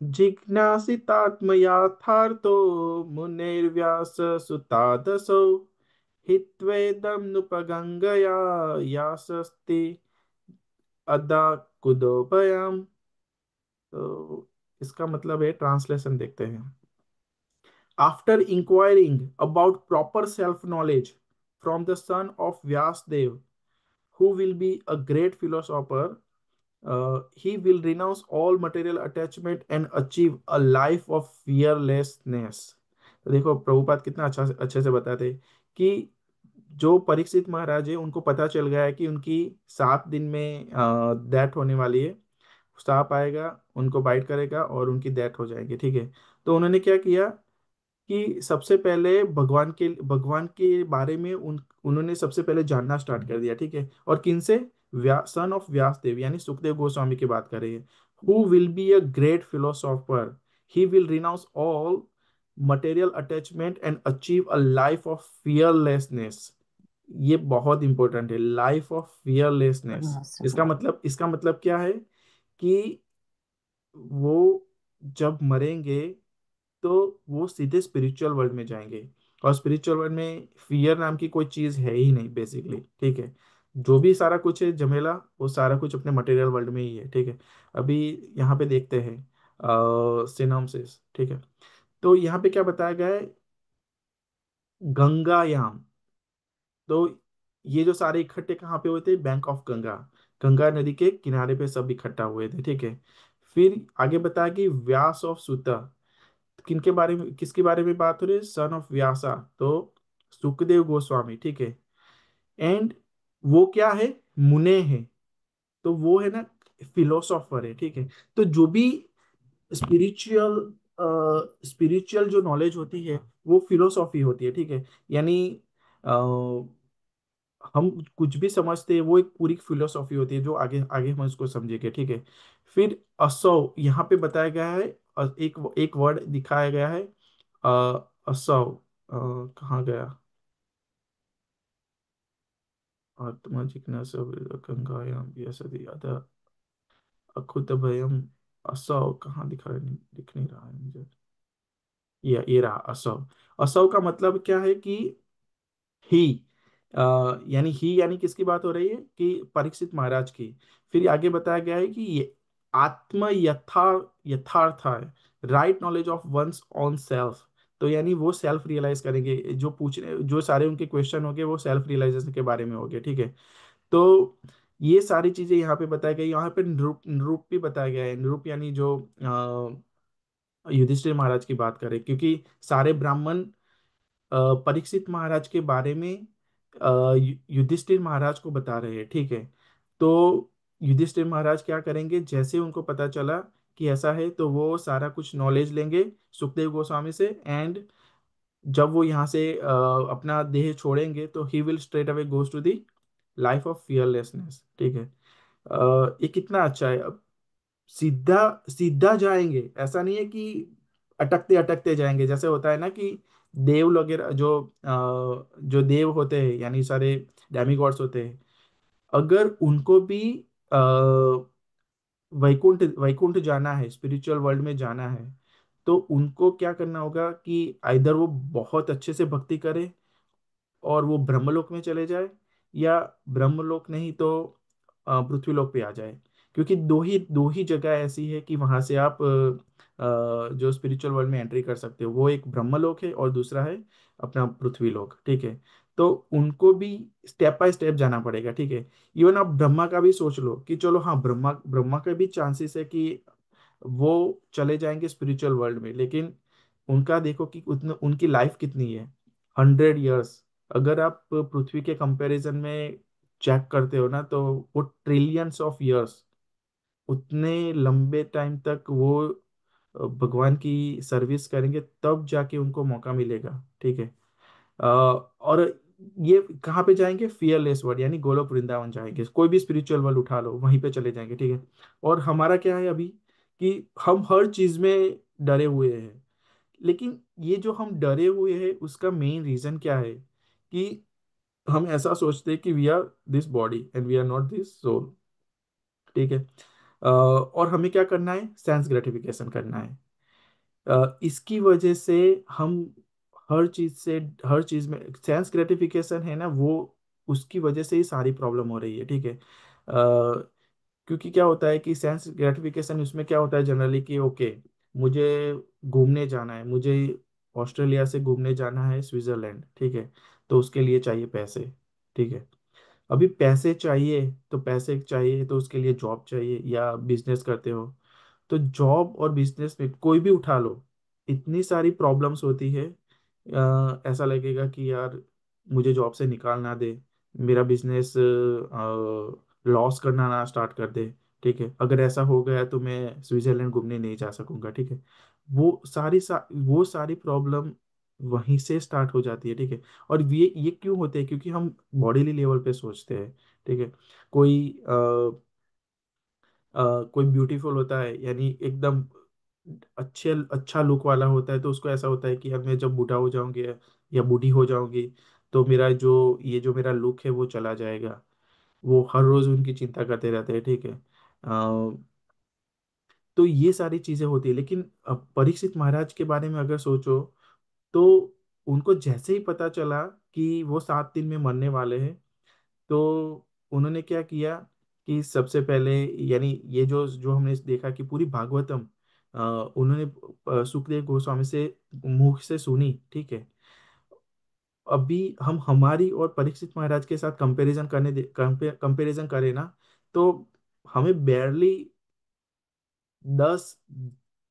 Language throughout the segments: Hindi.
जिज्ञासितात्मयाथार्थो मुनेर्व्यास सुतादसौ हित्वेदं नुपगंगया यासस्ति अदा कुदोपयाम। तो इसका मतलब है, ट्रांसलेशन देखते हैं। After inquiring about proper self knowledge from the son of Vyasadev, who will be a great philosopher, he will renounce all material attachment and achieve a life of fearlessness। तो देखो प्रभुपाद कितना अच्छे से बताते हैं कि जो परीक्षित महाराज है उनको पता चल गया है कि उनकी 7 दिन में डेथ होने वाली है। सांप आएगा, उनको बाइट करेगा और उनकी डेथ हो जाएगी, ठीक है। तो उन्होंने क्या किया कि सबसे पहले भगवान के बारे में उन्होंने सबसे पहले जानना स्टार्ट कर दिया, ठीक है। और किन से? सन ऑफ व्यासदेव यानी सुखदेव गोस्वामी की बात कर रही है। Who will be a great philosopher, he will renounce all material attachment and achieve a life of fearlessness. ये बहुत इंपॉर्टेंट है, लाइफ ऑफ फियरलेसनेस। हाँ इसका मतलब क्या है कि वो जब मरेंगे तो वो सीधे स्पिरिचुअल वर्ल्ड में जाएंगे। और स्पिरिचुअल वर्ल्ड में फियर नाम की कोई चीज है ही नहीं बेसिकली, ठीक है। जो भी सारा कुछ है झमेला, वो सारा कुछ अपने मटेरियल वर्ल्ड में ही है, ठीक है। अभी यहाँ पे देखते हैं सिनॉप्सिस, ठीक है। तो यहाँ पे क्या बताया गया है? गंगायाम। तो ये जो सारे इकट्ठे कहाँ पे हुए थे? बैंक ऑफ गंगा, गंगा नदी के किनारे पे सब इकट्ठा हुए थे, ठीक है। फिर आगे बताया कि व्यास ऑफ सुत, किनके बारे में, किसके बारे में बात हो रही है? सन ऑफ व्यासा, तो सुखदेव गोस्वामी, ठीक है। एंड वो क्या है? मुने है, तो वो है ना फिलोसोफर है, ठीक है। तो जो भी स्पिरिचुअल स्पिरिचुअल जो नॉलेज होती है वो फिलोसॉफी होती है, ठीक है। यानी अ, हम कुछ भी समझते हैं वो एक पूरी फिलोसॉफी होती है, जो आगे आगे हम उसको समझेंगे, ठीक है। फिर असौ यहाँ पे बताया गया है, एक एक वर्ड दिखाया गया है, असौ। कहाँ गया? आत्मा जिज्ञासा गंगायाम यशति अदा अकुत भयम। असौ कहाँ दिखा दिख नहीं रहा है मुझे। ये रहा असौ। असौ का मतलब क्या है कि ही, यानी ही यानी किसकी बात हो रही है? कि परीक्षित महाराज की। फिर आगे बताया गया है कि ये आत्म यथार्थ है, right knowledge of one's own self. तो यानी वो सेल्फ रियलाइज करेंगे, जो पूछने जो सारे उनके क्वेश्चन होंगे वो सेल्फ रियलाइजेशन के बारे में होंगे, ठीक है। तो ये सारी चीजें यहाँ पे बताई गई। यहाँ पे निरूप निरूप भी बताया गया है। निरूप यानी जो युधिष्ठिर महाराज की बात करें, क्योंकि सारे ब्राह्मण परीक्षित महाराज के बारे में युधिष्ठिर महाराज को बता रहे हैं, ठीक है। तो युधिष्ठिर महाराज क्या करेंगे, जैसे उनको पता चला कि ऐसा है तो वो सारा कुछ नॉलेज लेंगे सुखदेव गोस्वामी से। एंड जब वो यहाँ से अपना देह छोड़ेंगे तो he will straight away goes to the life of fearlessness, ठीक है। ये कितना अच्छा है। अब सीधा सीधा जाएंगे, ऐसा नहीं है कि अटकते अटकते जाएंगे, जैसे होता है ना कि देव वगैरह जो देव होते हैं यानी सारे डेमिगॉड्स होते हैं, अगर उनको भी आ, वैकुंठ वैकुंठ जाना है, स्पिरिचुअल वर्ल्ड में जाना है, तो उनको क्या करना होगा कि आइदर वो बहुत अच्छे से भक्ति करे और वो ब्रह्मलोक में चले जाए, या ब्रह्मलोक नहीं तो पृथ्वीलोक पे आ जाए। क्योंकि दो ही जगह ऐसी है कि वहां से आप जो स्पिरिचुअल वर्ल्ड में एंट्री कर सकते हो। वो एक ब्रह्मलोक है और दूसरा है अपना पृथ्वीलोक, ठीक है। तो उनको भी स्टेप बाय स्टेप जाना पड़ेगा, ठीक है। इवन आप ब्रह्मा का भी सोच लो कि चलो हाँ, ब्रह्मा ब्रह्मा का भी चांसेस है कि वो चले जाएंगे स्पिरिचुअल वर्ल्ड में, लेकिन उनका देखो कि उतना उनकी लाइफ कितनी है, 100 ईयर्स। अगर आप पृथ्वी के कंपैरिजन में चेक करते हो ना, तो वो ट्रिलियंस ऑफ इयर्स, उतने लंबे टाइम तक वो भगवान की सर्विस करेंगे, तब जाके उनको मौका मिलेगा, ठीक है। और ये कहाँ पे जाएंगे? फियरलेस वर्ल्ड यानी गोलोक वृंदावन जाएंगे। कोई भी स्पिरिचुअल वर्ल्ड उठा लो, वहीं पे चले जाएंगे, ठीक है। और हमारा क्या है अभी कि हम हर चीज में डरे हुए हैं। लेकिन ये जो हम डरे हुए हैं उसका मेन रीजन क्या है? कि हम ऐसा सोचते हैं कि we are this body and we are not this soul, ठीक है। और हमें क्या करना है, सेंस ग्रेटिफिकेशन करना है। इसकी वजह से हम हर चीज में सेंस ग्रेटिफिकेशन है ना, वो उसकी वजह से ही सारी प्रॉब्लम हो रही है, ठीक है। क्योंकि क्या होता है कि सेंस ग्रेटिफिकेशन उसमें क्या होता है जनरली कि ओके, मुझे घूमने जाना है, मुझे ऑस्ट्रेलिया से घूमने जाना है स्विट्जरलैंड, ठीक है। तो उसके लिए चाहिए पैसे, ठीक है। अभी पैसे चाहिए, तो पैसे चाहिए तो उसके लिए जॉब चाहिए या बिजनेस करते हो, तो जॉब और बिजनेस में कोई भी उठा लो, इतनी सारी प्रॉब्लम्स होती है। ऐसा लगेगा कि यार मुझे जॉब से निकाल ना दे, मेरा बिजनेस लॉस करना ना स्टार्ट कर दे, ठीक है। अगर ऐसा हो गया तो मैं स्विट्जरलैंड घूमने नहीं जा सकूंगा, ठीक है। वो सारी प्रॉब्लम वहीं से स्टार्ट हो जाती है, ठीक है। और ये क्यों होते हैं, क्योंकि हम बॉडीली लेवल पे सोचते हैं, ठीक है। कोई कोई ब्यूटीफुल होता है, यानी एकदम अच्छा लुक वाला होता है, तो उसको ऐसा होता है कि यार मैं जब बूढ़ा हो जाऊंगी या बूढ़ी हो जाऊंगी, तो मेरा जो मेरा लुक है वो चला जाएगा। वो हर रोज उनकी चिंता करते रहते हैं, ठीक है। तो ये सारी चीजें होती है, लेकिन अब परीक्षित महाराज के बारे में अगर सोचो, तो उनको जैसे ही पता चला कि वो 7 दिन में मरने वाले हैं, तो उन्होंने क्या किया कि सबसे पहले, यानी ये जो जो हमने देखा कि पूरी भागवतम उन्होंने सुखदेव गोस्वामी से मुख से सुनी, ठीक है। अभी हम हमारी और परीक्षित महाराज के साथ कंपैरिजन करें ना, तो हमें बेरली 10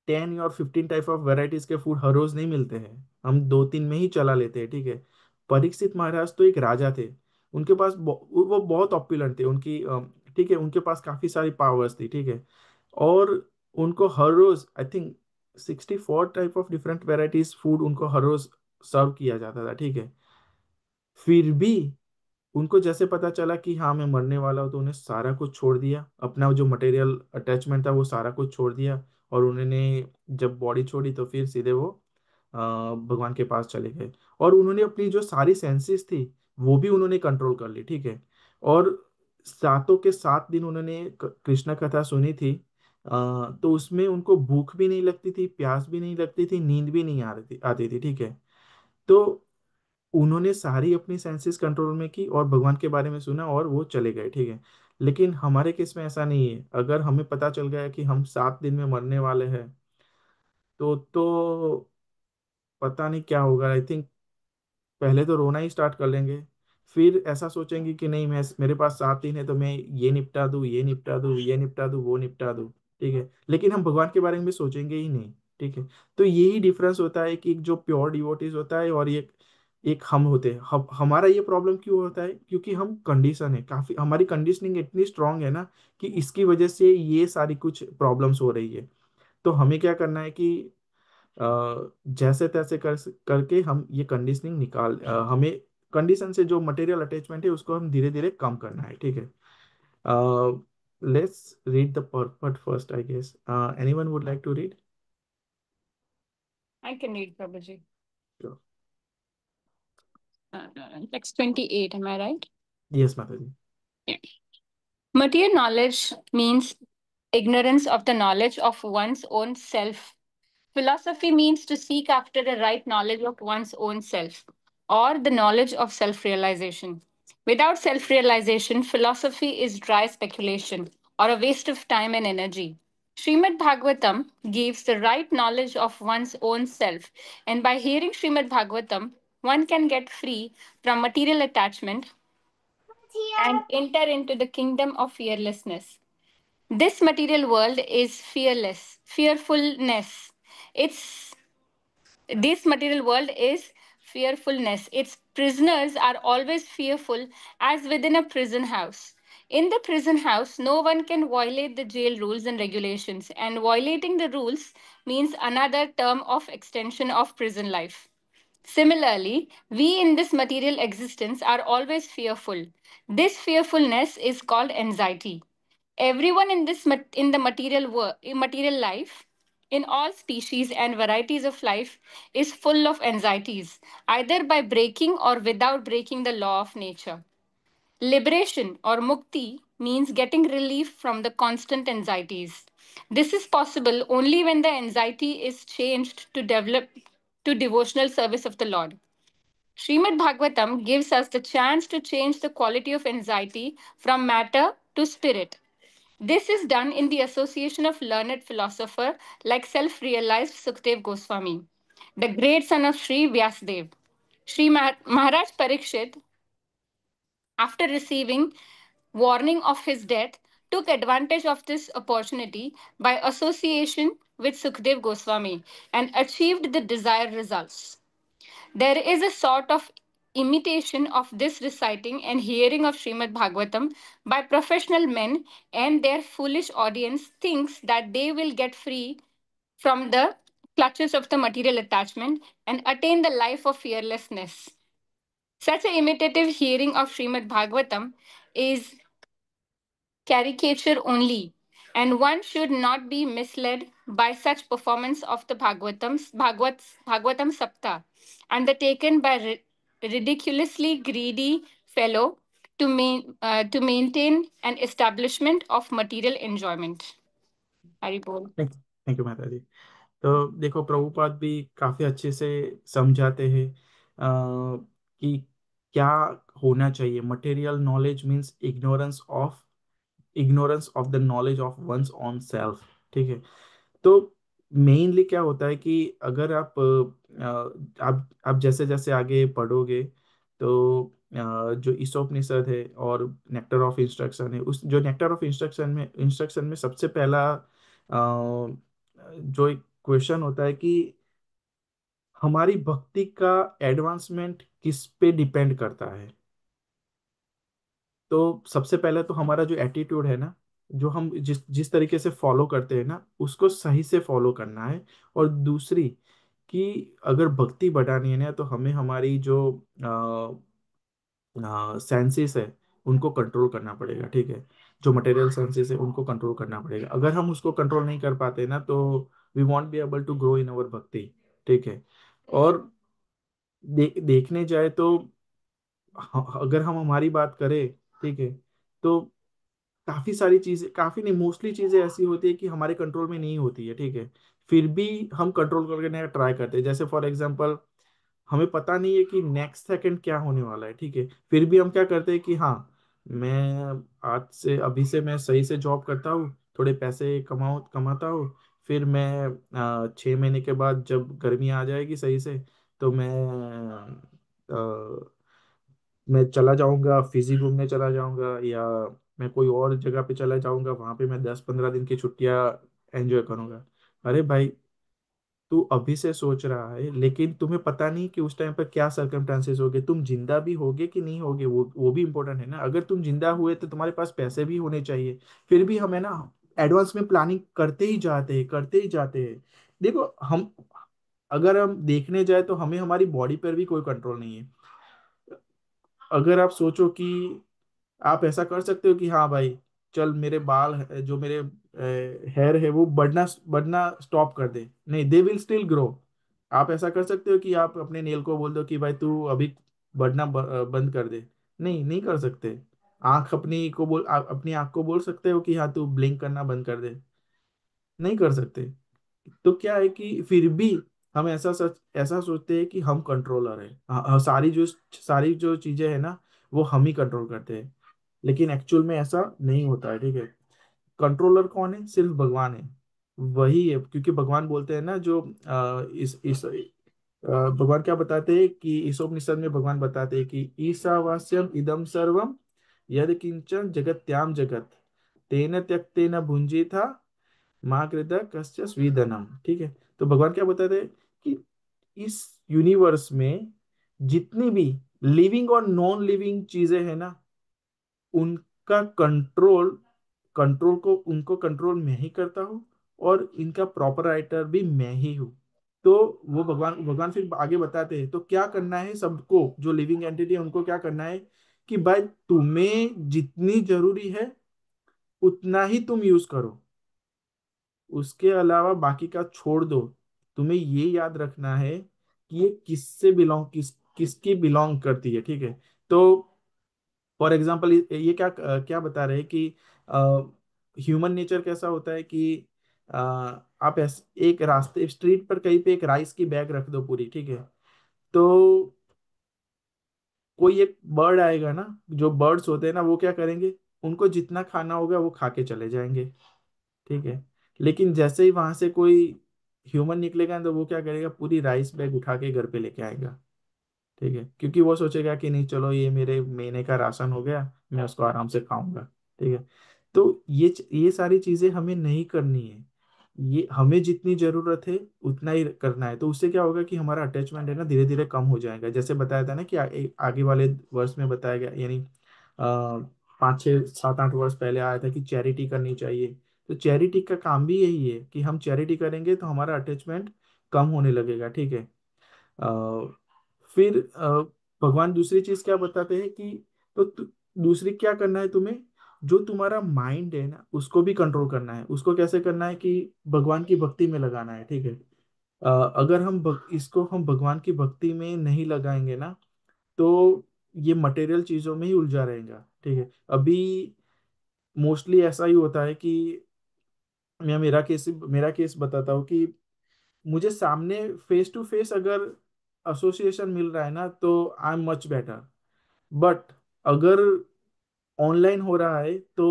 10 और 15 टाइप ऑफ वेराइटीज के फूड हर रोज नहीं मिलते हैं, हम 2 3 में ही चला लेते हैं, ठीक है। परीक्षित महाराज तो एक राजा थे, उनके पास वो बहुत ऑपुलेंट थे, ठीक है, उनके पास काफी सारी पावर्स थी, ठीक है। और उनको हर रोज I think 64 type of different varieties food उनको हर रोज सर्व किया जाता था, ठीक है। फिर भी उनको जैसे पता चला कि हाँ मैं मरने वाला हूँ, तो उन्हें सारा कुछ छोड़ दिया, अपना जो मटेरियल अटैचमेंट था वो सारा कुछ छोड़ दिया। और उन्होंने जब बॉडी छोड़ी तो फिर सीधे वो भगवान के पास चले गए। और उन्होंने अपनी जो सारी सेंसेस थी वो भी उन्होंने कंट्रोल कर ली, ठीक है। और सातों के 7 दिन उन्होंने कृष्ण कथा सुनी थी। तो उसमें उनको भूख भी नहीं लगती थी, प्यास भी नहीं लगती थी, नींद भी नहीं आती थी, ठीक है। तो उन्होंने सारी अपनी सेंसेस कंट्रोल में की और भगवान के बारे में सुना और वो चले गए, ठीक है। लेकिन हमारे केस में ऐसा नहीं है, अगर हमें पता चल गया कि हम 7 दिन में मरने वाले हैं, तो पता नहीं क्या होगा। आई थिंक पहले तो रोना ही स्टार्ट कर लेंगे, फिर ऐसा सोचेंगे कि नहीं, मेरे पास 7 दिन है तो मैं ये निपटा दूँ, ये निपटा दूँ, ये निपटा दूँ, वो निपटा दूँ, ठीक है। लेकिन हम भगवान के बारे में सोचेंगे ही नहीं, ठीक है। तो यही डिफरेंस होता है कि एक जो प्योर डिवोटीज होता है और ये एक हम होते हैं। हमारा ये प्रॉब्लम क्यों होता है, क्योंकि हम कंडीशन है, काफी हमारी कंडीशनिंग इतनी स्ट्रांग है ना, कि इसकी वजह से ये सारी कुछ प्रॉब्लम्स हो रही है। तो हमें क्या करना है कि जैसे तैसे करके हम ये कंडीशनिंग हमें कंडीशन से जो मटेरियल अटैचमेंट है उसको हम धीरे धीरे कम करना है, ठीक है। Let's read the purport first, I guess anyone would like to read? I can read, Prabhuji. Text 28, am I right? Yes Mata ji. Yeah. Material knowledge means ignorance of the knowledge of one's own self. Philosophy means to seek after a right knowledge of one's own self, or the knowledge of self realization. Without self realization, philosophy is dry speculation or a waste of time and energy. Srimad Bhagavatam gives the right knowledge of one's own self, and by hearing Srimad Bhagavatam, one can get free from material attachment and enter into the kingdom of fearlessness. This material world is fearfulness. It's this material world is fearfulness. Its prisoners are always fearful, as within a prison house. In the prison house, no one can violate the jail rules and regulations, and violating the rules means another term of extension of prison life. Similarly, we in this material existence are always fearful. This fearfulness is called anxiety. Everyone in in the material life, in all species and varieties of life, is full of anxieties, either by breaking or without breaking the law of nature. Liberation or mukti means getting relief from the constant anxieties. This is possible only when the anxiety is changed to develop to devotional service of the Lord. Srimad Bhagavatam gives us the chance to change the quality of anxiety from matter to spirit. This is done in the association of learned philosopher like self-realized Sukhdev Goswami, the great son of Sri Vyasdev. Maharaj Parikshit, after receiving warning of his death, took advantage of this opportunity by association with Sukhdev Goswami and achieved the desired results. There is a sort of imitation of this reciting and hearing of Srimad Bhagavatam by professional men, and their foolish audience thinks that they will get free from the clutches of the material attachment and attain the life of fearlessness. Such a imitative hearing of Srimad Bhagavatam is caricature only, and one should not be misled by such performance of the Bhagavatam Sapta, undertaken by ridiculously greedy fellow to maintain an establishment of material enjoyment. Hari Bol. Thank you माता जी। तो देखो, प्रभुपाद भी काफी अच्छे से समझाते हैं कि क्या होना चाहिए। Material knowledge means ignorance of the knowledge of one's own self. ठीक है। तो मेनली क्या होता है कि अगर आप जैसे जैसे आगे पढ़ोगे तो जो ईसोपनिषद है और नेक्टर ऑफ इंस्ट्रक्शन है, उस जो नेक्टर ऑफ इंस्ट्रक्शन में सबसे पहला जो एक क्वेश्चन होता है कि हमारी भक्ति का एडवांसमेंट किस पे डिपेंड करता है। तो सबसे पहले तो हमारा जो एटीट्यूड है ना, जो हम जिस जिस तरीके से फॉलो करते हैं ना, उसको सही से फॉलो करना है। और दूसरी कि अगर भक्ति बढ़ानी है ना, तो हमें हमारी जो सेंसेस है उनको कंट्रोल करना पड़ेगा। ठीक है। जो मटेरियल सेंसेस है उनको कंट्रोल करना पड़ेगा। अगर हम उसको कंट्रोल नहीं कर पाते ना, तो we won't be able to grow in our bhakti. ठीक है। और देखने जाए तो अगर हम हमारी बात करें, ठीक है, तो काफी सारी चीजें, काफी नहीं, मोस्टली चीजें ऐसी होती है कि हमारे कंट्रोल में नहीं होती है। ठीक है। फिर भी हम कंट्रोल करने का ट्राई करते हैं। जैसे फॉर एग्जांपल, हमें पता नहीं है कि नेक्स्ट सेकंड क्या होने वाला है। ठीक है। फिर भी हम क्या करते हैं कि हाँ, मैं आज से अभी से मैं सही से जॉब करता हूँ, थोड़े पैसे कमाता हूँ। फिर मैं 6 महीने के बाद जब गर्मी आ जाएगी सही से, तो मैं चला जाऊंगा, फिजी घूमने चला जाऊंगा, या मैं कोई और जगह पे चला जाऊंगा, वहां पे मैं 10-15 दिन की छुट्टियां एंजॉय करूंगा। अरे भाई, तू अभी से सोच रहा है, लेकिन तुम्हें पता नहीं कि उस टाइम पर क्या सर्कमस्टांसेस होगे, तुम जिंदा भी होगे कि नहीं होगे, वो भी इम्पोर्टेंट है ना। अगर तुम जिंदा हुए तो तुम्हारे पास पैसे भी होने चाहिए। फिर भी हमें ना एडवांस में प्लानिंग करते ही जाते हैं। देखो, हम अगर हम देखने जाए तो हमें हमारी बॉडी पर भी कोई कंट्रोल नहीं है। अगर आप सोचो कि आप ऐसा कर सकते हो कि हाँ भाई, चल मेरे बाल जो मेरे हेयर है वो बढ़ना बढ़ना स्टॉप कर दे, नहीं, दे विल स्टिल ग्रो। आप ऐसा कर सकते हो कि आप अपने नेल को बोल दो कि भाई तू अभी बढ़ना बंद कर दे? नहीं, नहीं कर सकते। अपनी आंख को बोल सकते हो कि हाँ तू ब्लिंक करना बंद कर दे? नहीं कर सकते। तो क्या है कि फिर भी हम ऐसा सोचते हैं कि हम कंट्रोलर है। सारी जो चीजें है ना, वो हम ही कंट्रोल करते हैं। लेकिन एक्चुअल में ऐसा नहीं होता है। ठीक है। कंट्रोलर कौन है? सिर्फ भगवान है। वही है, क्योंकि भगवान बोलते हैं ना, जो भगवान क्या बताते हैं कि ईशोपनिषद में भगवान बताते हैं कि ईशावास्यम इदम सर्वम यद किंचन जगत्याम जगत तेन त्यक्तेन भुंजी था माँ कृत कश्च स्वीदनम। ठीक है। तो भगवान क्या बताते हैं कि इस यूनिवर्स में जितनी भी लिविंग और नॉन लिविंग चीजें हैं ना, उनका उनको कंट्रोल मैं ही करता हूँ, और इनका प्रॉपर राइटर भी मैं ही हूँ। तो वो भगवान फिर आगे बताते हैं, तो क्या करना है सबको, जो लिविंग एंटिटी है उनको क्या करना है कि भाई तुम्हें जितनी जरूरी है उतना ही तुम यूज करो, उसके अलावा बाकी का छोड़ दो। तुम्हें ये याद रखना है कि ये किससे बिलोंग किसकी बिलोंग करती है। ठीक है। तो फॉर एग्जाम्पल ये क्या क्या बता रहे हैं कि ह्यूमन नेचर कैसा होता है कि आप एक रास्ते स्ट्रीट पर कहीं पे एक राइस की बैग रख दो पूरी, ठीक है, तो कोई एक बर्ड आएगा ना, जो बर्ड्स होते हैं ना वो क्या करेंगे, उनको जितना खाना होगा वो खा के चले जाएंगे, ठीक है। लेकिन जैसे ही वहां से कोई ह्यूमन निकलेगा तो वो क्या करेगा, पूरी राइस बैग उठा के घर पे लेके आएगा, ठीक है, क्योंकि वो सोचेगा कि नहीं चलो ये मेरे महीने का राशन हो गया, मैं उसको आराम से खाऊंगा, ठीक है। तो ये सारी चीजें हमें नहीं करनी है, ये हमें जितनी जरूरत है उतना ही करना है। तो उससे क्या होगा कि हमारा अटैचमेंट है ना धीरे धीरे कम हो जाएगा, जैसे बताया था ना कि आगे वाले वर्ष में बताया गया, यानी 5 6 7 8 वर्ष पहले आया था कि चैरिटी करनी चाहिए। तो चैरिटी का काम भी यही है कि हम चैरिटी करेंगे तो हमारा अटैचमेंट कम होने लगेगा, ठीक है। अ, फिर भगवान दूसरी चीज क्या बताते हैं कि दूसरी क्या करना है तुम्हें, जो तुम्हारा माइंड है ना उसको भी कंट्रोल करना है। उसको कैसे करना है कि भगवान की भक्ति में लगाना है, ठीक है। अगर इसको हम भगवान की भक्ति में नहीं लगाएंगे ना, तो ये मटेरियल चीजों में ही उलझा रहेगा, ठीक है। अभी मोस्टली ऐसा ही होता है कि मैं मेरा केस बताता हूँ कि मुझे सामने फेस टू फेस अगर एसोसिएशन मिल रहा है ना तो I am much better, but अगर ऑनलाइन हो रहा है तो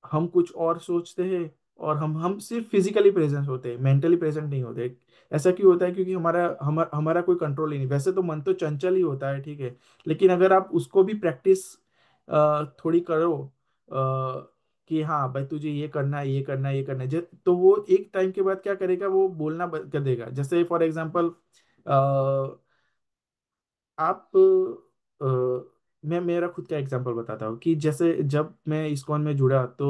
हम कुछ और सोचते हैं, और हम सिर्फ फिजिकली प्रेजेंट होते हैं, मेंटली प्रेजेंट नहीं होते। ऐसा क्यों होता है, क्योंकि हमारा कोई कंट्रोल ही नहीं। वैसे तो मन तो चंचल ही होता है, ठीक है, लेकिन अगर आप उसको भी प्रैक्टिस थोड़ी करो, कि हाँ भाई तुझे ये करना है, ये करना है, ये करना है, तो वो एक टाइम के बाद क्या करेगा, वो बोलना बंद कर देगा। जैसे फॉर एग्जाम्पल आप मैं मेरा खुद का एग्जांपल बताता हूँ कि जैसे जब मैं इस्कॉन में जुड़ा तो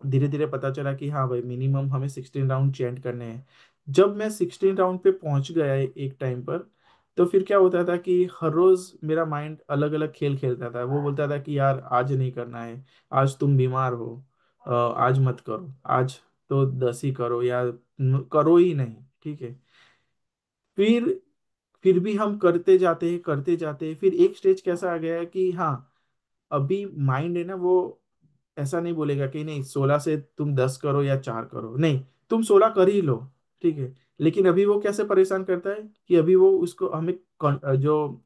धीरे धीरे पता चला कि हाँ भाई मिनिमम हमें 16 राउंड चेंट करने हैं। जब मैं 16 राउंड पे पहुंच गया एक टाइम पर, तो फिर क्या होता था कि हर रोज मेरा माइंड अलग अलग खेल खेलता था। वो बोलता था कि यार आज नहीं करना है, आज तुम बीमार हो, आज मत करो, आज तो 10 ही करो, या करो ही नहीं, ठीक है। फिर फिर भी हम करते जाते हैं, फिर एक स्टेज कैसा आ गया है कि हाँ अभी माइंड है ना वो ऐसा नहीं बोलेगा कि नहीं 16 से तुम 10 करो या 4 करो, नहीं तुम 16 कर ही लो, ठीक है। लेकिन अभी वो कैसे परेशान करता है कि अभी वो उसको हमें जो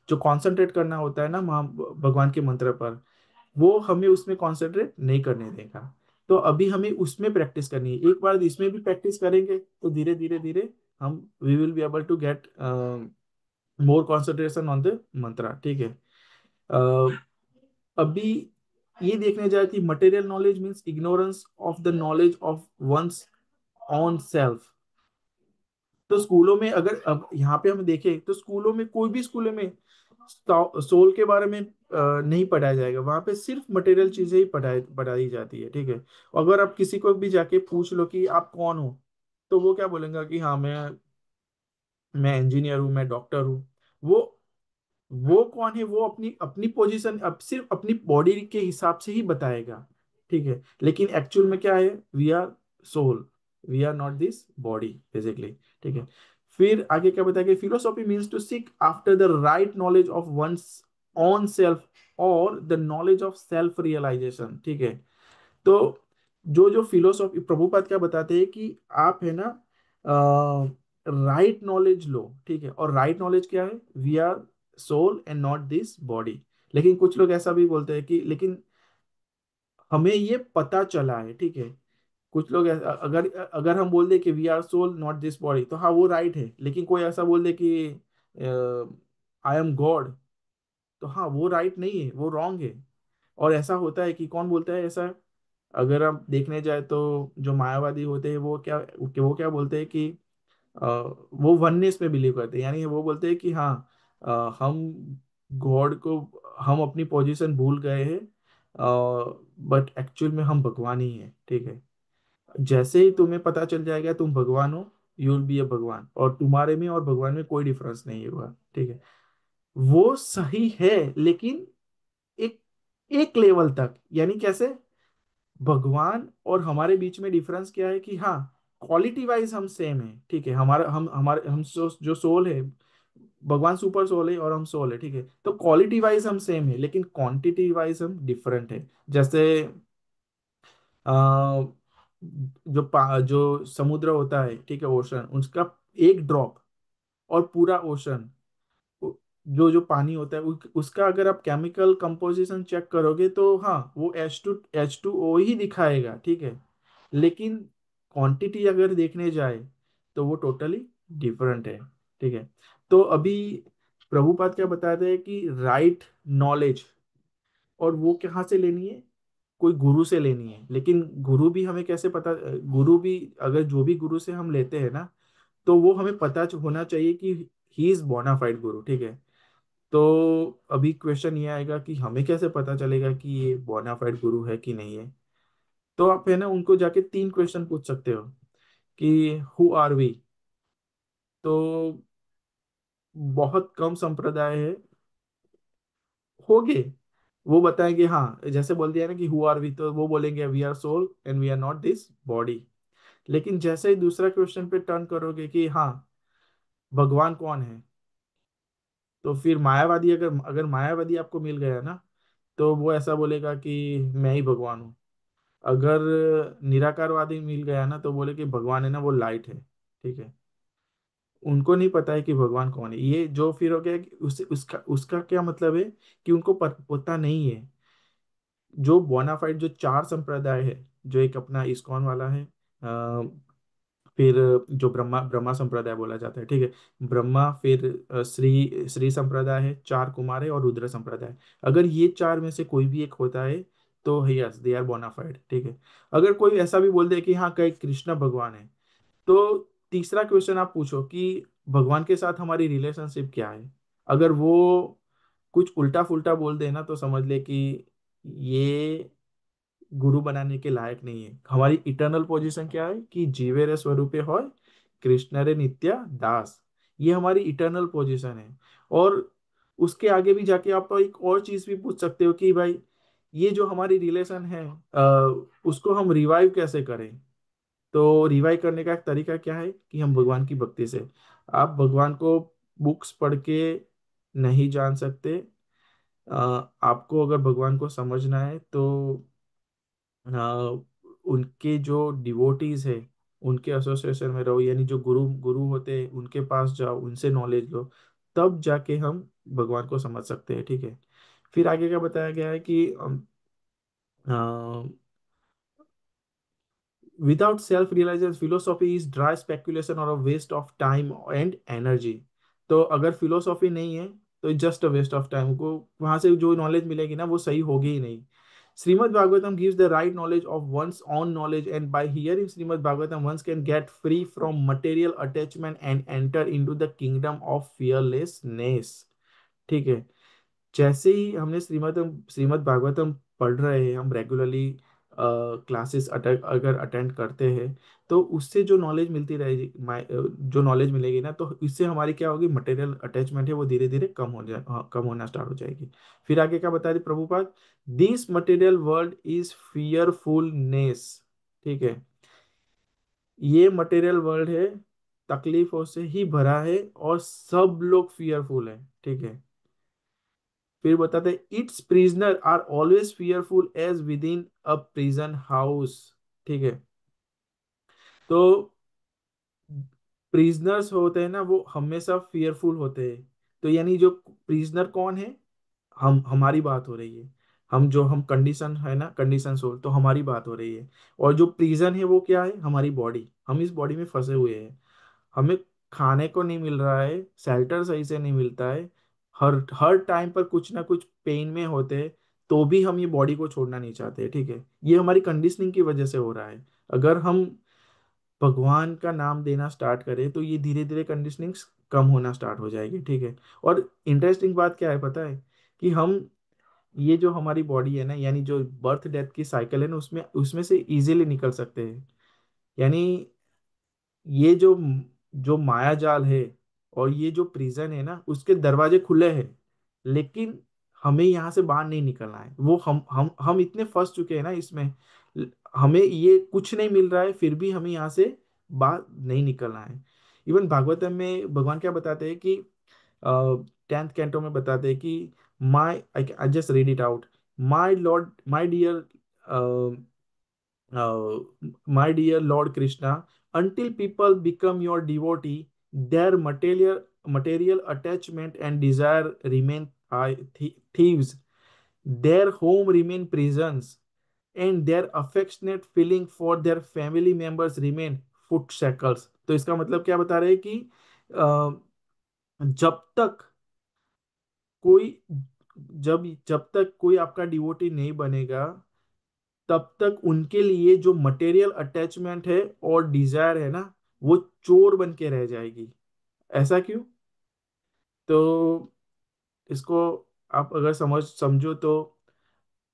कंसंट्रेट करना होता है ना भगवान के मंत्र पर, वो हमें उसमें कंसंट्रेट नहीं करने देगा। तो अभी हमें उसमें प्रैक्टिस करनी है। एक बार इसमें भी प्रैक्टिस करेंगे तो धीरे धीरे धीरे हम we will be able to get more concentration on the mantra, ठीक है। अ, अभी ये देखने जाए कि material knowledge means ignorance of the knowledge of one's own self. तो स्कूलों में अगर अब यहाँ पे हम देखें तो स्कूलों में कोई भी स्कूलों में सोल के बारे में नहीं पढ़ाया जाएगा। वहां पे सिर्फ मटेरियल चीजें ही पढ़ाई जाती है, ठीक है। अगर आप किसी को भी जाके पूछ लो कि आप कौन हो, तो वो क्या बोलेगा कि हाँ मैं इंजीनियर हूँ, मैं डॉक्टर हूँ। वो वो कौन है, वो अपनी अपनी पोजीशन अब सिर्फ अपनी बॉडी के हिसाब से ही बताएगा, ठीक है। लेकिन एक्चुअल में क्या है, we are soul, we are not this body basically, ठीक है। फिर आगे क्या बताया, philosophy means to seek after the right knowledge of one's own self और the knowledge of self realisation, ठीक है। तो जो जो फिलोसॉफी प्रभुपाद क्या बताते हैं कि आप है ना राइट नॉलेज लो, ठीक है। और राइट नॉलेज क्या है, we are soul and not this body. लेकिन कुछ लोग ऐसा भी बोलते हैं कि लेकिन हमें ये पता चला है, ठीक है। कुछ लोग अगर अगर हम बोल दे कि we are soul not this body, तो हाँ वो राइट है। लेकिन कोई ऐसा बोल दे कि आई एम गॉड, तो हाँ वो राइट नहीं है, वो रॉन्ग है। और ऐसा होता है कि कौन बोलता है ऐसा, अगर आप देखने जाए तो जो मायावादी होते हैं वो क्या बोलते हैं कि वो वननेस में बिलीव करते हैं। यानी वो बोलते हैं कि हाँ हम गॉड को, हम अपनी पोजीशन भूल गए हैं, बट एक्चुअल में हम भगवान ही हैं, ठीक है। जैसे ही तुम्हें पता चल जाएगा तुम भगवान हो, यू विल बी ए भगवान, और तुम्हारे में और भगवान में कोई डिफरेंस नहीं होगा, ठीक है। वो सही है, लेकिन एक एक लेवल तक। यानी कैसे, भगवान और हमारे बीच में डिफरेंस क्या है कि हाँ क्वालिटी वाइज हम सेम है, ठीक है। हमारा हम जो सोल है भगवान सुपर सोल है और हम सोल है, ठीक है। तो क्वालिटी वाइज हम सेम है, लेकिन क्वांटिटी वाइज हम डिफरेंट है। जैसे आ, जो समुद्र होता है, ठीक है, ओशन, उसका एक ड्रॉप और पूरा ओशन, जो जो पानी होता है उसका अगर आप केमिकल कंपोजिशन चेक करोगे तो हाँ, वो H2O ही दिखाएगा, ठीक है। लेकिन क्वांटिटी अगर देखने जाए तो वो टोटली डिफरेंट है, ठीक है। तो अभी प्रभुपाद क्या बताते हैं कि राइट नॉलेज, और वो कहाँ से लेनी है, कोई गुरु से लेनी है। लेकिन गुरु भी हमें कैसे पता, गुरु भी अगर जो भी गुरु से हम लेते हैं ना, तो वो हमें पता होना चाहिए कि ही इज बोनाफाइड गुरु, ठीक है। तो अभी क्वेश्चन ये आएगा कि हमें कैसे पता चलेगा कि ये बोनाफाइड गुरु है कि नहीं है। तो आप है ना उनको जाके 3 क्वेश्चन पूछ सकते हो कि हु आर वी। तो बहुत कम संप्रदाय है, होगे, वो बताएंगे हाँ, जैसे बोल दिया ना कि हु आर वी, तो वो बोलेंगे we are soul and we are not this body. लेकिन जैसे ही दूसरा क्वेश्चन पे टर्न करोगे कि हाँ, भगवान कौन है, तो फिर मायावादी, अगर अगर मायावादी आपको मिल गया ना, तो वो ऐसा बोलेगा कि मैं ही भगवान हूँ। अगर निराकारवादी मिल गया ना, तो बोले कि भगवान है ना वो लाइट है, ठीक है। उनको नहीं पता है कि भगवान कौन है। ये जो फिर हो गया कि उसका उसका क्या मतलब है कि उनको पता नहीं है। जो बोनाफाइड जो 4 संप्रदाय है, जो एक अपना इस्कॉन वाला है, फिर जो ब्रह्मा ब्रह्मा संप्रदाय बोला जाता है, ठीक है, ब्रह्मा, फिर श्री श्री संप्रदाय है, 4 कुमार है, और रुद्र संप्रदाय। अगर ये 4 में से कोई भी एक होता है तो यस दे आर बोनाफाइड, ठीक है। अगर कोई ऐसा भी बोल दे कि हाँ कई कृष्ण भगवान है, तो तीसरा क्वेश्चन आप पूछो कि भगवान के साथ हमारी रिलेशनशिप क्या है। अगर वो कुछ उल्टा फुल्टा बोल दे ना, तो समझ ले कि ये गुरु बनाने के लायक नहीं है। हमारी इटर्नल पोजीशन क्या है कि जीवे रे स्वरूपे होय, कृष्ण रे नित्य दास। ये हमारी इटर्नल पोजीशन है। और उसके आगे भी जाके आप तो एक और चीज भी पूछ सकते हो कि भाई, ये जो हमारी रिलेशन है, उसको हम रिवाइव कैसे करें। तो रिवाइव करने का एक तरीका क्या है कि हम भगवान की भक्ति से, आप भगवान को बुक्स पढ़ के नहीं जान सकते। अ, आपको अगर भगवान को समझना है तो उनके जो डिवोटीज है, उनके एसोसिएशन में रहो, यानी जो गुरु गुरु होते हैं उनके पास जाओ, उनसे नॉलेज लो, तब जाके हम भगवान को समझ सकते हैं, ठीक है। फिर आगे क्या बताया गया है कि without self-realization philosophy is dry speculation or a waste of time and energy। तो अगर फिलोसॉफी नहीं है तो just a waste of time को, वहां से जो नॉलेज मिलेगी ना वो सही होगी ही नहीं। Shrimad Bhagavatam gives the right knowledge of one's own knowledge, and by hearing Srimad Bhagavatam one can get free from material attachment and enter into the kingdom of fearlessness, ठीक है। जैसे ही हमने श्रीमद श्रीमद् भागवतम पढ़ रहे हैं, हम रेगुलरली क्लासेस अगर अटेंड करते हैं, तो उससे जो नॉलेज मिलती रहेगी, जो नॉलेज मिलेगी ना, तो इससे हमारी क्या होगी, मटेरियल अटैचमेंट है वो धीरे धीरे कम होना स्टार्ट हो जाएगी। फिर आगे क्या बता रहे Prabhupada, this material world is fearfulness, ठीक है। ये मटेरियल वर्ल्ड है, तकलीफों से ही भरा है, और सब लोग फियरफुल है, ठीक है। फिर बताते हैं its prisoner are always fearful as within a prison house, ठीक है। तो प्रिजनर्स होते हैं ना वो हमेशा फियरफुल होते हैं। तो यानी जो प्रिजनर कौन है, हम, हमारी बात हो रही है। हम कंडीशन है ना, कंडीशन सोल, तो हमारी बात हो रही है। और जो प्रिजन है वो क्या है, हमारी बॉडी, हम इस बॉडी में फंसे हुए हैं। हमें खाने को नहीं मिल रहा है, शेल्टर सही से नहीं मिलता है, हर हर टाइम पर कुछ ना कुछ पेन में होते हैं, तो भी हम ये बॉडी को छोड़ना नहीं चाहते, ठीक है। ये हमारी कंडीशनिंग की वजह से हो रहा है। अगर हम भगवान का नाम देना स्टार्ट करें तो ये धीरे धीरे कंडीशनिंग कम होना स्टार्ट हो जाएगी, ठीक है। और इंटरेस्टिंग बात क्या है पता है, कि हम, ये जो हमारी बॉडी है ना, यानी जो बर्थ डेथ की साइकिल है ना, उसमें उसमें से इजीली निकल सकते हैं। यानी ये जो जो माया जाल है और ये जो प्रिजन है ना, उसके दरवाजे खुले हैं, लेकिन हमें यहाँ से बाहर नहीं निकलना है। वो हम इतने फंस चुके हैं ना इसमें, हमें ये कुछ नहीं मिल रहा है, फिर भी हमें यहाँ से बाहर नहीं निकलना है। इवन भागवतम में भगवान क्या बताते हैं कि 10th कैंटो में बताते हैं कि my I just read it out, my lord my dear my dear Lord Krishna, until people become your devotee, their material attachment and desire remain thieves, their home remain prisons, and their affectionate feeling for their family members remain foot shackles. तो इसका मतलब क्या बता रहे हैं कि जब तक कोई जब जब तक कोई आपका डिवोटी नहीं बनेगा, तब तक उनके लिए जो मटेरियल अटैचमेंट है और डिजायर है ना, वो चोर बन के रह जाएगी। ऐसा क्यों? तो इसको आप अगर समझो तो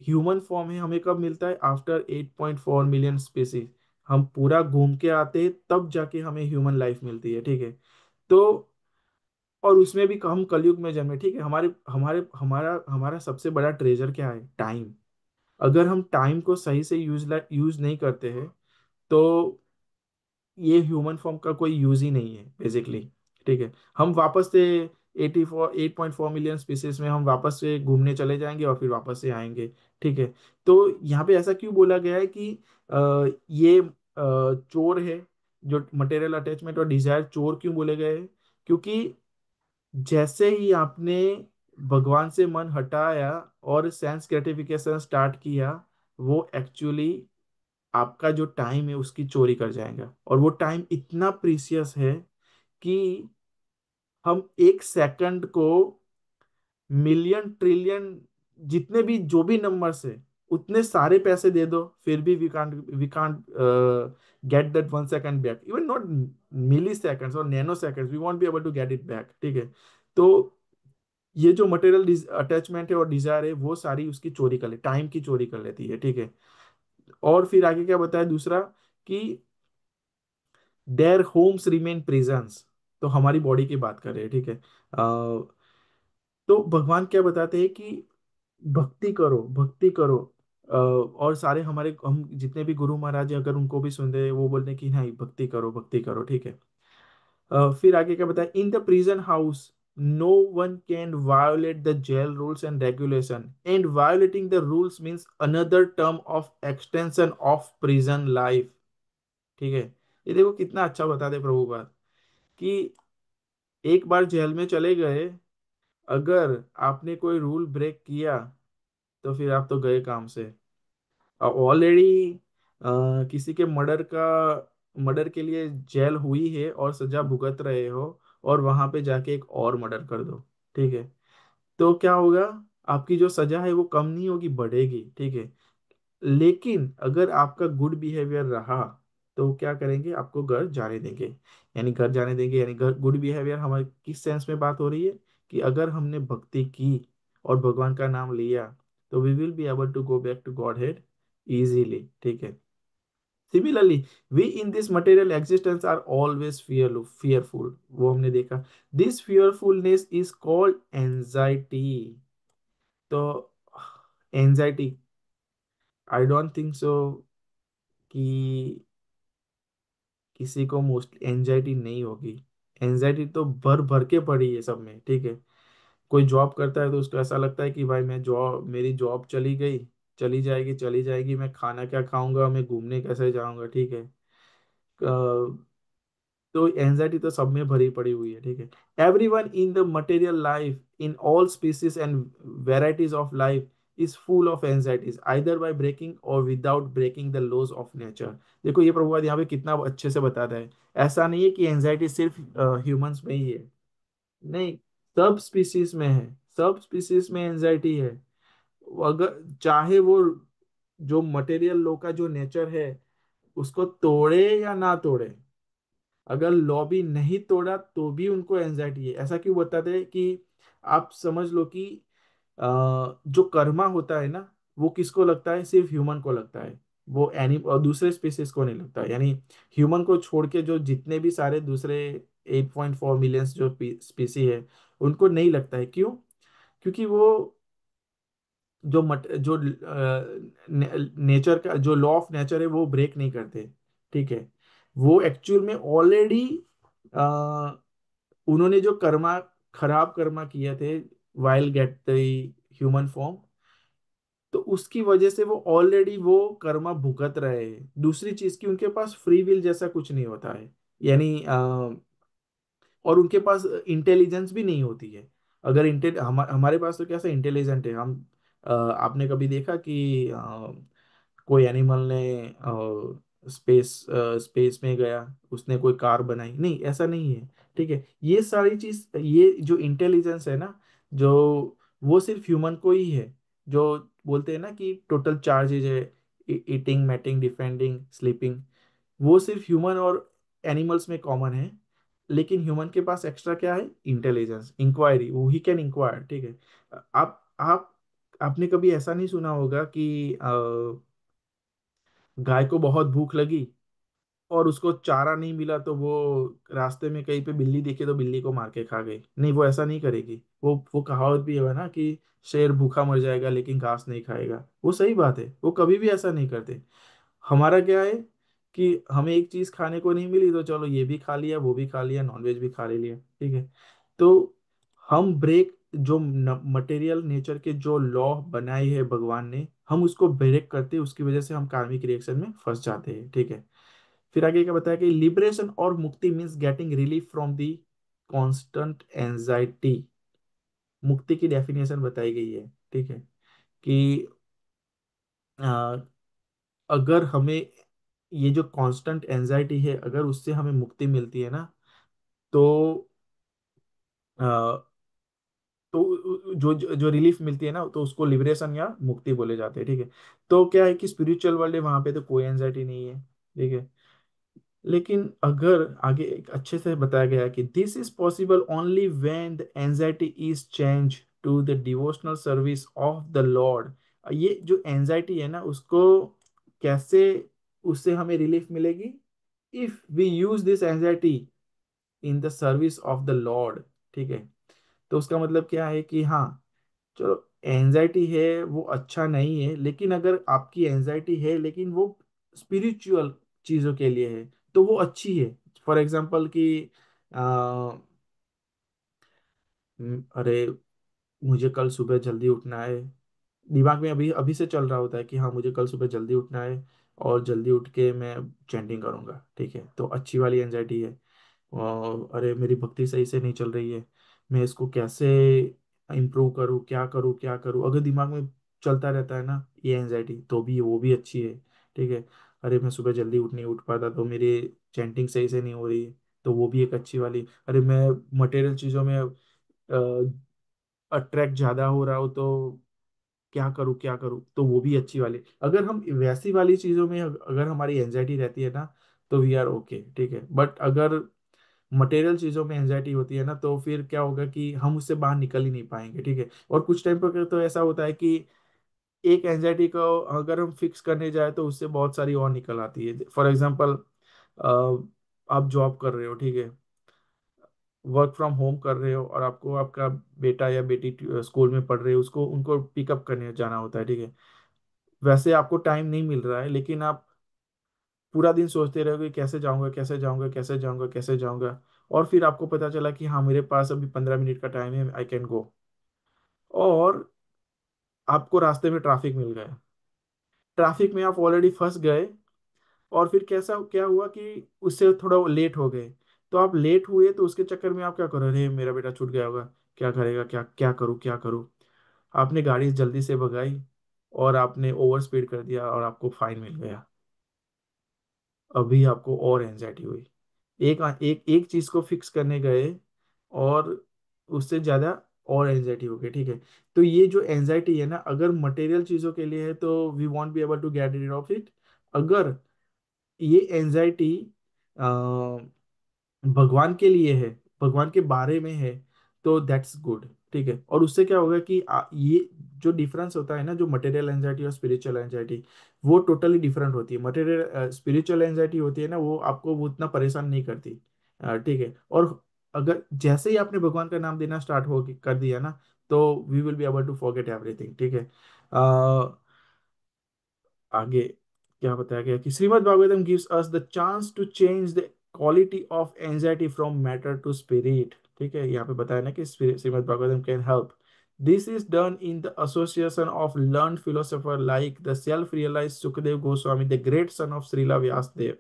ह्यूमन फॉर्म है हमें कब मिलता है? After 8.4 million species. हम पूरा घूम के आते हैं तब जाके हमें ह्यूमन लाइफ मिलती है, ठीक है। तो और उसमें भी हम कलयुग में जन्मे, ठीक है। हमारे हमारे हमारा हमारा सबसे बड़ा ट्रेजर क्या है? टाइम। अगर हम टाइम को सही से यूज नहीं करते हैं, तो ये ह्यूमन फॉर्म का कोई यूज ही नहीं है बेसिकली, ठीक है। हम वापस से 8.4 मिलियन स्पीसीज में हम वापस से घूमने चले जाएंगे और फिर वापस से आएंगे, ठीक है। तो यहाँ पे ऐसा क्यों बोला गया है कि ये चोर है? जो मटेरियल अटैचमेंट और डिजायर चोर क्यों बोले गए हैं? क्योंकि जैसे ही आपने भगवान से मन हटाया और सेंस ग्रेटिफिकेशन स्टार्ट किया, वो एक्चुअली आपका जो टाइम है उसकी चोरी कर जाएगा। और वो टाइम इतना प्रीसियस है कि हम एक सेकंड को मिलियन ट्रिलियन जितने भी जो भी नंबर से उतने सारे पैसे दे दो, फिर भी we can't get that 1 second back, even not milliseconds or nanoseconds, we won't be able to get it back, ठीक है। तो ये जो मटेरियल अटैचमेंट है और डिजायर है, वो सारी उसकी चोरी कर ले, टाइम की चोरी कर लेती है, ठीक है। और फिर आगे क्या बताया दूसरा, कि देयर होम्स रिमेन प्रिजन्स। तो हमारी बॉडी की बात कर रहे हैं, ठीक है। तो भगवान क्या बताते हैं कि भक्ति करो, भक्ति करो। और सारे हमारे हम जितने भी गुरु महाराज हैं, अगर उनको भी सुन रहे हैं, वो बोलते हैं कि नहीं, भक्ति करो, भक्ति करो, ठीक है। फिर आगे क्या बताया, in the prison house no one can violate the jail rules and regulation, and violating the rules means another term of extension of prison life, ठीक है। ये देखो कितना अच्छा बता दे प्रभु बात, कि एक बार जेल में चले गए, अगर आपने कोई रूल ब्रेक किया, तो फिर आप तो गए काम से। ऑलरेडी किसी के मर्डर के लिए जेल हुई है और सजा भुगत रहे हो, और वहां पे जाके एक और मर्डर कर दो, ठीक है। तो क्या होगा? आपकी जो सजा है वो कम नहीं होगी, बढ़ेगी, ठीक है। लेकिन अगर आपका गुड बिहेवियर रहा, तो क्या करेंगे? आपको घर जाने देंगे। यानी घर जाने देंगे, यानी घर गुड बिहेवियर हमारे किस सेंस में बात हो रही है? कि अगर हमने भक्ति की और भगवान का नाम लिया, तो we will be able to go back to godhead easily, ठीक है। Similarly, we in this material existence are always fearful, वो हमने देखा। This fearfulness is called anxiety. तो anxiety, I don't think so कि किसी को मोस्टली एंजाइटी नहीं होगी। एंजाइटी तो भर भर के पड़ी है सब में, ठीक है। कोई जॉब करता है तो उसको ऐसा लगता है कि भाई मेरी जॉब चली गई, चली जाएगी, मैं खाना क्या खाऊंगा, मैं घूमने कैसे जाऊंगा, ठीक है। तो एंजाइटी तो सब में भरी पड़ी हुई है, ठीक है। Everyone in the material life, in all species and varieties of life is full of anxieties, either by breaking or without breaking the laws of nature. देखो ये प्रभुपाद यहाँ पे कितना अच्छे से बताता है। ऐसा नहीं है कि एंजाइटी सिर्फ ह्यूमंस में ही है, नहीं, सब स्पीसीज में है, सब स्पीसीज में एंजाइटी है। अगर चाहे वो जो मटेरियल लो का जो नेचर है उसको तोड़े या ना तोड़े, अगर लॉबी नहीं तोड़ा तो भी उनको एंजाइटी है। ऐसा क्यों बताते हैं? कि आप समझ लो कि जो कर्मा होता है ना, वो किसको लगता है? सिर्फ ह्यूमन को लगता है, वो और दूसरे स्पीसीज को नहीं लगता है। यानी ह्यूमन को छोड़ के जो जितने भी सारे दूसरे 8.4 मिलियंस जो स्पीसी है, उनको नहीं लगता है। क्यों? क्योंकि वो जो नेचर का जो लॉ ऑफ नेचर है वो ब्रेक नहीं करते, ठीक है। वो एक्चुअल में ऑलरेडी उन्होंने जो कर्मा खराब कर्मा किए थे while get the human form, तो उसकी वजह से वो ऑलरेडी वो कर्मा भुगत रहे हैं। दूसरी चीज की उनके पास फ्री विल जैसा कुछ नहीं होता है, यानी और उनके पास इंटेलिजेंस भी नहीं होती है। अगर हमारे पास तो कैसा इंटेलिजेंट है हम। आपने कभी देखा कि कोई एनिमल ने स्पेस में गया, उसने कोई कार बनाई? नहीं, ऐसा नहीं है। ठीक है, ये सारी चीज, ये जो इंटेलिजेंस है ना, जो वो सिर्फ ह्यूमन को ही है। जो बोलते हैं ना कि टोटल चार्जेज है, ईटिंग, मैटिंग, डिफेंडिंग, स्लीपिंग, वो सिर्फ ह्यूमन और एनिमल्स में कॉमन है। लेकिन ह्यूमन के पास एक्स्ट्रा क्या है? इंटेलिजेंस, इंक्वायरी, वो ही कैन इंक्वायर। ठीक है। आप आपने कभी ऐसा नहीं सुना होगा कि गाय को बहुत भूख लगी और उसको चारा नहीं मिला, तो वो रास्ते में कहीं पे बिल्ली दिखे तो बिल्ली को मार के खा गई? नहीं, वो ऐसा नहीं करेगी। वो कहावत भी है ना कि शेर भूखा मर जाएगा लेकिन घास नहीं खाएगा। वो सही बात है, वो कभी भी ऐसा नहीं करते। हमारा क्या है कि हमें एक चीज खाने को नहीं मिली तो चलो ये भी खा लिया, वो भी खा लिया, नॉनवेज भी खा ले लिया। ठीक है। तो हम ब्रेक, जो मटेरियल नेचर के जो लॉ बनाए हैं भगवान ने, हम उसको ब्रेक करते हैं, उसकी वजह से हम कार्मिक रिएक्शन में फंस जाते हैं। ठीक है। फिर आगे क्या बताया कि लिबरेशन और मुक्ति means getting relief from the constant anxiety. मुक्ति की डेफिनेशन बताई गई है। ठीक है। कि अ, अगर हमें ये जो कांस्टेंट एंजाइटी है, अगर उससे हमें मुक्ति मिलती है ना, तो अ, तो जो रिलीफ मिलती है ना, तो उसको लिबरेशन या मुक्ति बोले जाते हैं। ठीक है। तो क्या है कि स्पिरिचुअल वर्ल्ड है, वहां पे तो कोई एंजाइटी नहीं है। ठीक है। लेकिन अगर आगे एक अच्छे से बताया गया है कि this is possible only when the anxiety is change to the devotional service of the lord. ये जो एंजाइटी है ना, उसको कैसे, उससे हमें रिलीफ मिलेगी? If we use this anxiety in the service of the lord. ठीक है। तो उसका मतलब क्या है कि हाँ, चलो, एंजाइटी है वो अच्छा नहीं है, लेकिन अगर आपकी एंजाइटी है लेकिन वो स्पिरिचुअल चीजों के लिए है, तो वो अच्छी है। फॉर एग्जाम्पल कि अरे, मुझे कल सुबह जल्दी उठना है। दिमाग में अभी अभी से चल रहा होता है कि हाँ, मुझे कल सुबह जल्दी उठना है और जल्दी उठ के मैं चैंटिंग करूंगा। ठीक है, तो अच्छी वाली एंजाइटी है। और अरे, मेरी भक्ति सही से नहीं चल रही है, मैं इसको कैसे इम्प्रूव करूँ, क्या करूँ क्या करूँ, अगर दिमाग में चलता रहता है ना ये एंजाइटी, तो भी वो भी अच्छी है। ठीक है। अरे, मैं सुबह जल्दी उठ नहीं उठ पाता तो मेरी चैंटिंग सही से नहीं हो रही है, तो वो भी एक अच्छी वाली। अरे, मैं मटेरियल चीज़ों में अट्रैक्ट ज़्यादा हो रहा हो, तो क्या करूँ क्या करूँ, तो वो भी अच्छी वाली। अगर हम वैसी वाली चीज़ों में अगर हमारी एंजाइटी रहती है ना, तो वी आर ओके। ठीक है। बट अगर मटेरियल चीजों में एंजाइटी होती है ना, तो फिर क्या होगा कि हम उससे बाहर निकल ही नहीं पाएंगे। ठीक है। और कुछ टाइम पर तो ऐसा होता है कि एक एंजाइटी को अगर हम फिक्स करने जाए तो उससे बहुत सारी और निकल आती है। फॉर एग्जाम्पल, आप जॉब कर रहे हो, ठीक है, वर्क फ्रॉम होम कर रहे हो, और आपको आपका बेटा या बेटी स्कूल में पढ़ रहे हो, उसको उनको पिकअप करने जाना होता है। ठीक है। वैसे आपको टाइम नहीं मिल रहा है, लेकिन आप पूरा दिन सोचते रहोगे कैसे जाऊंगा कैसे जाऊंगा कैसे जाऊंगा कैसे जाऊंगा, और फिर आपको पता चला कि हाँ, मेरे पास अभी 15 मिनट का टाइम है, आई कैन गो, और आपको रास्ते में ट्रैफिक मिल गया। ट्रैफिक में आप ऑलरेडी फंस गए, और फिर कैसा क्या हुआ कि उससे थोड़ा लेट हो गए। तो आप लेट हुए तो उसके चक्कर में आप क्या करो, अरे मेरा बेटा छूट गया होगा, क्या करेगा, क्या क्या करूँ क्या करूँ। आपने गाड़ी जल्दी से भगाई और आपने ओवर स्पीड कर दिया और आपको फाइन मिल गया। अभी आपको और एंजाइटी हुई। एक एक एक चीज को फिक्स करने गए, और उससे ज्यादा और एंजाइटी हो गई। ठीक है। तो ये जो एंजाइटी है ना, अगर मटेरियल चीजों के लिए है तो we won't be able to get rid of it. अगर ये एंजाइटी भगवान के लिए है, भगवान के बारे में है, तो दैट्स गुड। ठीक है। और उससे क्या होगा कि ये जो डिफरेंस होता है ना, जो मटेरियल एंजाइटी और स्पिरिचुअल एंजाइटी, वो टोटली डिफरेंट होती है। मटेरियल स्पिरिचुअल एंजाइटी होती है ना, वो आपको वो उतना परेशान नहीं करती। ठीक है। और अगर जैसे ही आपने भगवान का नाम देना स्टार्ट हो कर दिया ना, तो we will be able to forget everything. ठीक है। आगे क्या बताया गया कि Srimad Bhagavatam gives us the chance to change the quality of anxiety from matter to spirit. ठीक है, यहाँ पे बताया ना कि Srimad Bhagavatam can help. This is done in the association of learn philosopher like the self realise Sukhdev Goswami, the great son of Srila Vyasadev.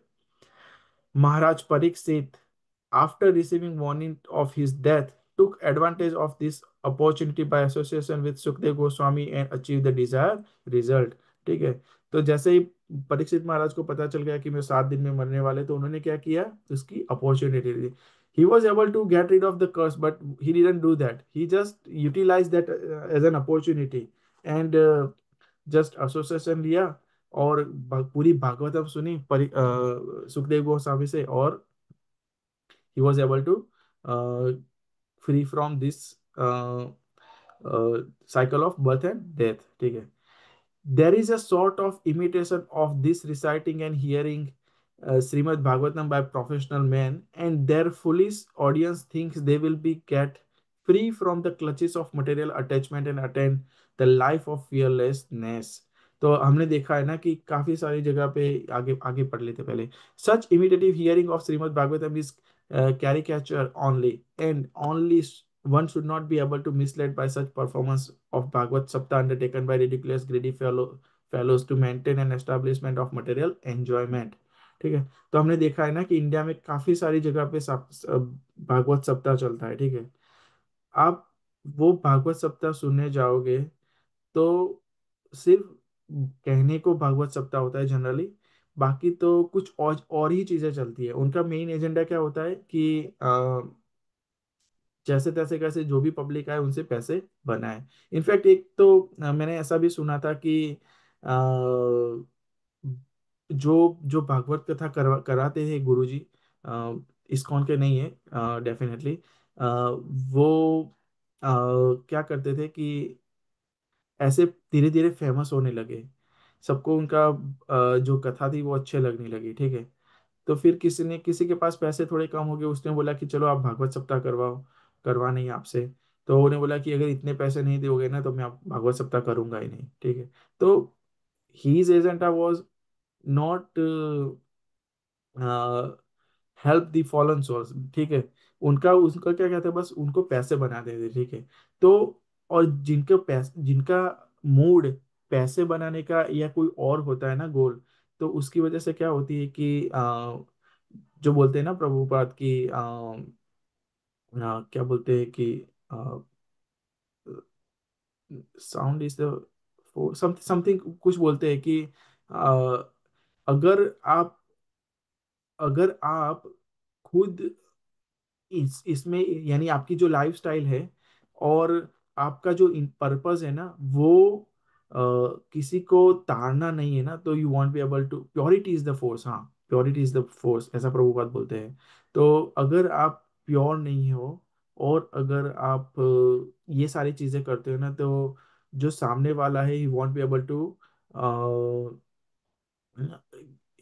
Maharaj Pariksit, after receiving warning of his death, took advantage of this opportunity by association with Sukdev Goswami and achieved the desired result. ठीक है, तो जैसे ही परीक्षित महाराज को पता चल गया कि मैं 7 दिन में मरने वाले, तो उन्होंने क्या किया, उसकी opportunity the. He was able to get rid of the curse, but he didn't do that. He just utilized that as an opportunity and just association लिया और पूरी भागवतम सुनी सुखदेव गोस्वामी से, और he was able to free from this cycle of birth and death. ठीक है, there is a sort of imitation of this reciting and hearing Srimad Bhagavatam by professional men, and their foolish audience thinks they will be get free from the clutches of material attachment and attain the life of fearlessness. तो हमने देखा है ना कि काफी सारी जगह पे, आगे आगे पढ़ लेते पहले. Such imitative hearing of Srimad Bhagavatam is caricature only, and only one should not be able to misled by such performance of Bhagavad Sapta undertaken by ridiculous greedy fellows to maintain an establishment of material enjoyment. ठीक है, तो हमने देखा है ना कि इंडिया में काफी सारी जगह पे भागवत सप्ताह चलता है. ठीक है, आप वो भागवत सप्ताह सुनने जाओगे तो सिर्फ कहने को भागवत सप्ताह होता है जनरली, बाकी तो कुछ और ही चीजें चलती है. उनका मेन एजेंडा क्या होता है कि जैसे तैसे कैसे जो भी पब्लिक आए उनसे पैसे बनाए. इनफैक्ट एक तो मैंने ऐसा भी सुना था कि अ, जो भागवत कथा कराते हैं गुरुजी, इस्कॉन के नहीं है डेफिनेटली, वो क्या करते थे कि ऐसे धीरे धीरे फेमस होने लगे, सबको उनका जो कथा थी वो अच्छे लगने लगी. ठीक है, तो फिर किसी के पास पैसे थोड़े कम हो गए, उसने बोला कि चलो आप भागवत सप्ताह करवाओ. करवा नहीं आपसे, तो उन्होंने बोला कि अगर इतने पैसे नहीं दोगे ना तो मैं आप भागवत सप्ताह करूंगा ही नहीं. ठीक है, तो his agenda was not help the fallen souls. ठीक है, उनका उनका क्या कहते हैं, बस उनको पैसे बना देते. ठीक है, तो और जिनका मूड पैसे बनाने का या कोई और होता है ना गोल, तो उसकी वजह से क्या होती है कि जो बोलते हैं ना प्रभुपाद की क्या बोलते हैं कि साउंड इज द समथिंग कुछ बोलते हैं कि अ, अगर आप अगर आप खुद इसमें यानी आपकी जो लाइफस्टाइल है और आपका जो पर्पस है ना, वो किसी को ताड़ना नहीं है ना, तो you won't be able to, purity is the force. हाँ, प्योरिटी इज द फोर्स, ऐसा प्रभुपाद बोलते हैं. तो अगर आप प्योर नहीं हो और अगर आप ये सारी चीजें करते हो ना, तो जो सामने वाला है he won't be able to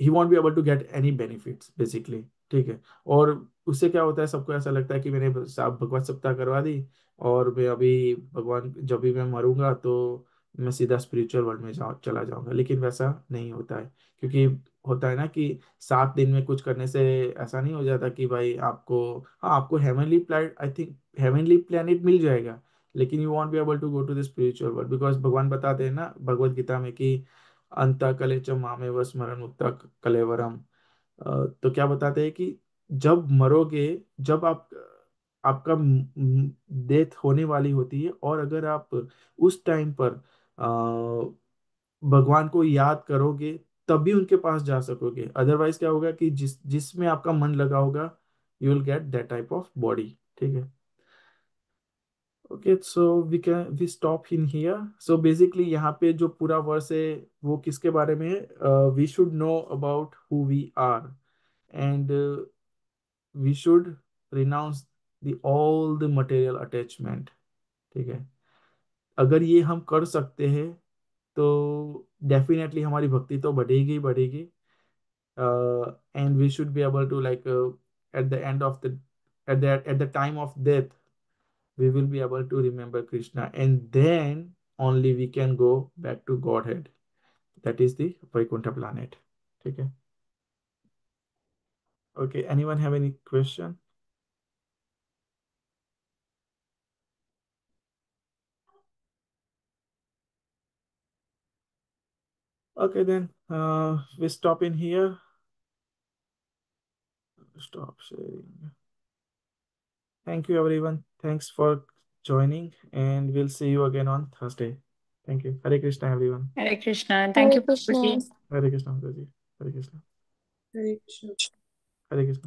he won't be able to get any benefits basically. ठीक है, और उससे क्या होता है, सबको ऐसा लगता है कि मैंने भगवत सप्ताह करवा दी और मैं अभी भगवान, जब भी मैं मरूंगा तो मैं सीधा स्पिरिचुअल वर्ल्ड में चला जाऊंगा. लेकिन वैसा नहीं होता है, क्योंकि होता है ना कि 7 दिन में कुछ करने से ऐसा नहीं हो जाता कि भाई आपको, हाँ आपको heavenly planet, I think heavenly planet मिल जाएगा, लेकिन you won't be able to go to the spiritual world, because भगवान बताते हैं ना भगवत गीता में कि अंत कले च मामेव स्मरण मुक्ता कलेवरम. तो क्या बताते हैं कि जब मरोगे, जब आपका डेथ होने वाली होती है, और अगर आप उस टाइम पर भगवान को याद करोगे तभी उनके पास जा सकोगे. अदरवाइज क्या होगा कि जिसमें आपका मन लगा होगा, you will get that type of body. ठीक है, okay, so we stop in here. So basically यहाँ पे जो पूरा वर्स है वो किसके बारे में है, we should know about who we are, and we should renounce the all the material attachment. ठीक है, अगर ये हम कर सकते हैं तो डेफिनेटली हमारी भक्ति तो बढ़ेगी ही बढ़ेगी. And we should be able to like at the end of the at the time of death, we will be able to remember Krishna, and then only we can go back to Godhead. That is the Vaikuntha planet. Okay. Okay. Anyone have any question? Okay, then we stop in here. Stop sharing. Thank you, everyone. Thanks for joining, and we'll see you again on Thursday. Thank you. Hare Krishna, everyone. Hare Krishna. Thank Hare you, Krishna. Prabhuji. Hare Krishna, Mataji. Hare Krishna. Hare Krishna. Hare Krishna.